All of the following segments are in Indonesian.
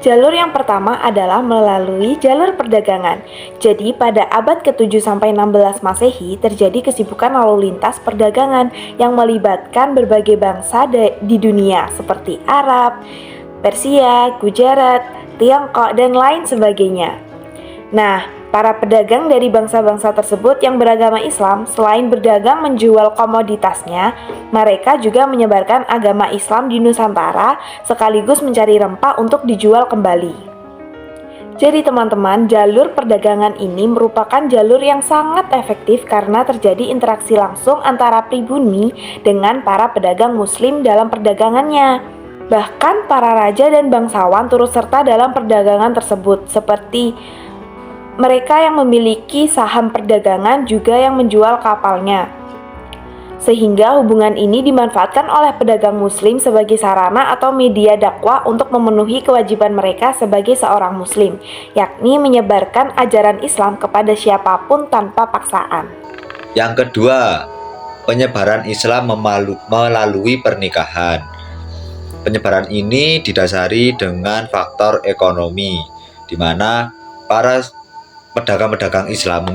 Jalur yang pertama adalah melalui jalur perdagangan. Jadi pada abad ke-7 sampai 16 Masehi terjadi kesibukan lalu lintas perdagangan yang melibatkan berbagai bangsa di dunia seperti Arab, Persia, Gujarat, Tiongkok, dan lain sebagainya. Nah, para pedagang dari bangsa-bangsa tersebut yang beragama Islam, selain berdagang menjual komoditasnya, mereka juga menyebarkan agama Islam di Nusantara sekaligus mencari rempah untuk dijual kembali. Jadi teman-teman, jalur perdagangan ini merupakan jalur yang sangat efektif karena terjadi interaksi langsung antara pribumi dengan para pedagang muslim dalam perdagangannya. Bahkan para raja dan bangsawan turut serta dalam perdagangan tersebut, seperti mereka yang memiliki saham perdagangan juga yang menjual kapalnya. Sehingga hubungan ini dimanfaatkan oleh pedagang muslim sebagai sarana atau media dakwah untuk memenuhi kewajiban mereka sebagai seorang muslim, yakni menyebarkan ajaran Islam kepada siapapun tanpa paksaan. Yang kedua, penyebaran Islam melalui pernikahan. Penyebaran ini didasari dengan faktor ekonomi, di mana para pedagang-pedagang Islam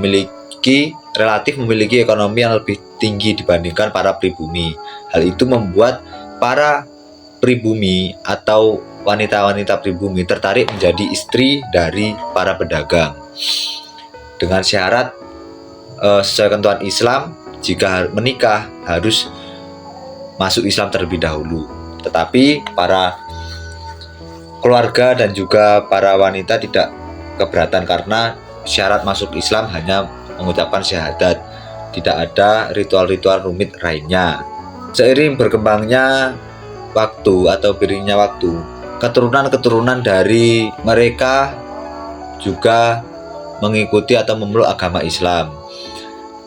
relatif memiliki ekonomi yang lebih tinggi dibandingkan para pribumi. Hal itu membuat para pribumi atau wanita-wanita pribumi tertarik menjadi istri dari para pedagang. Dengan syarat sesuai ketentuan Islam, jika menikah harus masuk Islam terlebih dahulu. Tetapi para keluarga dan juga para wanita tidak keberatan karena syarat masuk Islam hanya mengucapkan syahadat, tidak ada ritual-ritual rumit lainnya. Seiring berkembangnya waktu atau beriringnya waktu, keturunan-keturunan dari mereka juga mengikuti atau memeluk agama Islam.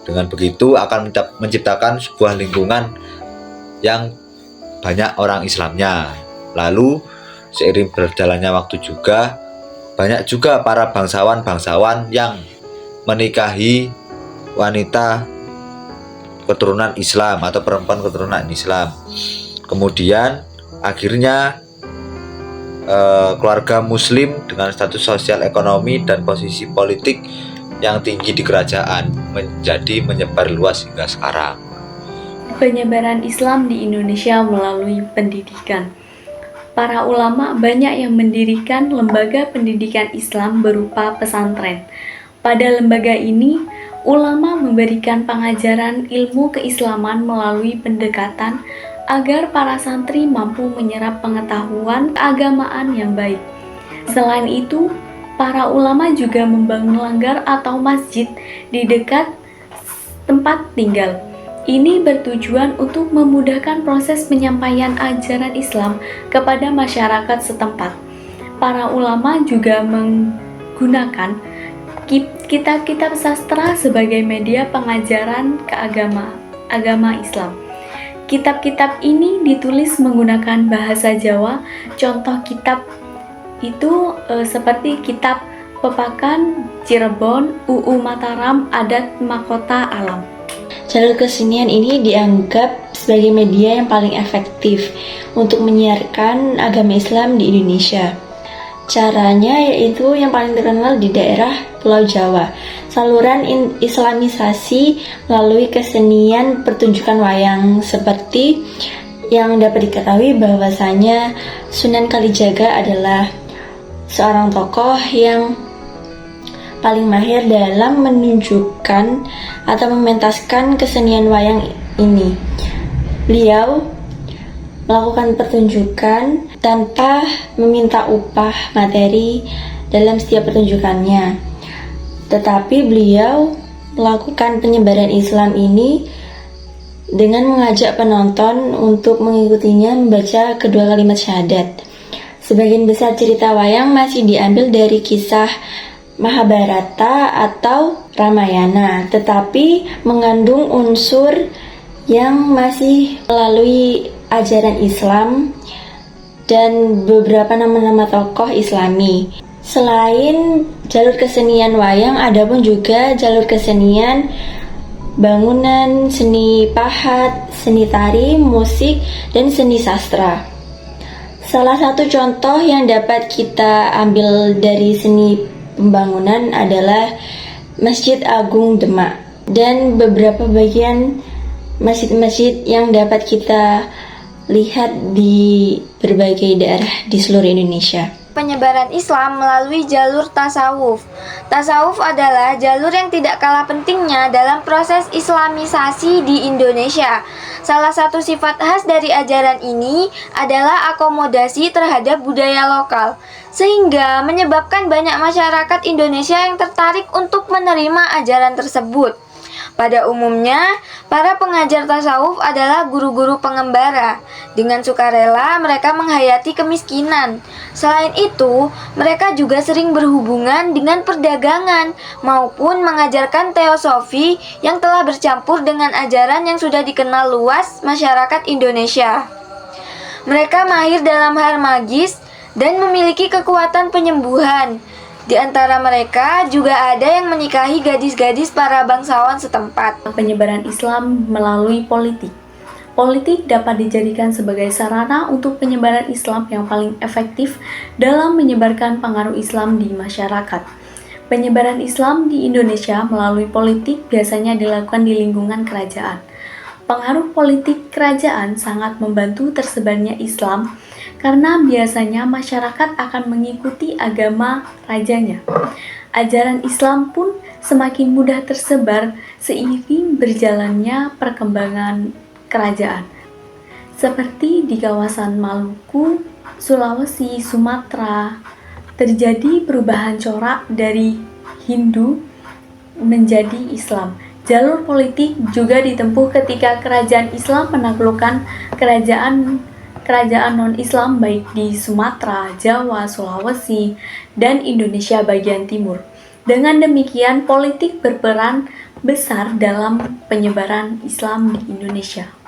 Dengan begitu akan menciptakan sebuah lingkungan yang banyak orang Islamnya. Lalu seiring berjalannya waktu juga banyak juga para bangsawan-bangsawan yang menikahi wanita keturunan Islam atau perempuan keturunan Islam. Kemudian akhirnya keluarga muslim dengan status sosial ekonomi dan posisi politik yang tinggi di kerajaan menjadi menyebar luas hingga sekarang. Penyebaran Islam di Indonesia melalui pendidikan. Para ulama banyak yang mendirikan lembaga pendidikan Islam berupa pesantren. Pada lembaga ini, ulama memberikan pengajaran ilmu keislaman melalui pendekatan agar para santri mampu menyerap pengetahuan keagamaan yang baik. Selain itu, para ulama juga membangun langgar atau masjid di dekat tempat tinggal. Ini bertujuan untuk memudahkan proses penyampaian ajaran Islam kepada masyarakat setempat. Para ulama juga menggunakan kitab-kitab sastra sebagai media pengajaran agama Islam. Kitab-kitab ini ditulis menggunakan bahasa Jawa. Contoh kitab itu seperti kitab Pepakan Cirebon, UU Mataram, Adat Mahkota Alam. Jalur kesenian ini dianggap sebagai media yang paling efektif untuk menyiarkan agama Islam di Indonesia. Caranya yaitu yang paling terkenal di daerah Pulau Jawa, saluran islamisasi melalui kesenian pertunjukan wayang, seperti yang dapat diketahui bahwasanya Sunan Kalijaga adalah seorang tokoh yang paling mahir dalam menunjukkan atau mementaskan kesenian wayang ini. Beliau melakukan pertunjukan tanpa meminta upah materi dalam setiap pertunjukannya. Tetapi beliau melakukan penyebaran Islam ini dengan mengajak penonton untuk mengikutinya membaca kedua kalimat syahadat. Sebagian besar cerita wayang masih diambil dari kisah Mahabharata atau Ramayana, tetapi mengandung unsur yang masih melalui ajaran Islam dan beberapa nama-nama tokoh Islami. Selain jalur kesenian wayang, ada pun juga jalur kesenian bangunan, seni pahat, seni tari, musik, dan seni sastra. Salah satu contoh yang dapat kita ambil dari seni pembangunan adalah Masjid Agung Demak dan beberapa bagian masjid-masjid yang dapat kita lihat di berbagai daerah di seluruh Indonesia. Penyebaran Islam melalui jalur tasawuf. Tasawuf adalah jalur yang tidak kalah pentingnya dalam proses islamisasi di Indonesia. Salah satu sifat khas dari ajaran ini adalah akomodasi terhadap budaya lokal, sehingga menyebabkan banyak masyarakat Indonesia yang tertarik untuk menerima ajaran tersebut. Pada umumnya, para pengajar tasawuf adalah guru-guru pengembara. Dengan sukarela, mereka menghayati kemiskinan. Selain itu, mereka juga sering berhubungan dengan perdagangan maupun mengajarkan teosofi yang telah bercampur dengan ajaran yang sudah dikenal luas masyarakat Indonesia. Mereka mahir dalam hal magis dan memiliki kekuatan penyembuhan. Di antara mereka juga ada yang menikahi gadis-gadis para bangsawan setempat. Penyebaran Islam melalui politik. Politik dapat dijadikan sebagai sarana untuk penyebaran Islam yang paling efektif dalam menyebarkan pengaruh Islam di masyarakat. Penyebaran Islam di Indonesia melalui politik biasanya dilakukan di lingkungan kerajaan. Pengaruh politik kerajaan sangat membantu tersebarnya Islam karena biasanya masyarakat akan mengikuti agama rajanya. Ajaran Islam pun semakin mudah tersebar seiring berjalannya perkembangan kerajaan. Seperti di kawasan Maluku, Sulawesi, Sumatera, terjadi perubahan corak dari Hindu menjadi Islam. Jalur politik juga ditempuh ketika kerajaan Islam menaklukkan kerajaan non-Islam baik di Sumatera, Jawa, Sulawesi, dan Indonesia bagian timur. Dengan demikian, politik berperan besar dalam penyebaran Islam di Indonesia.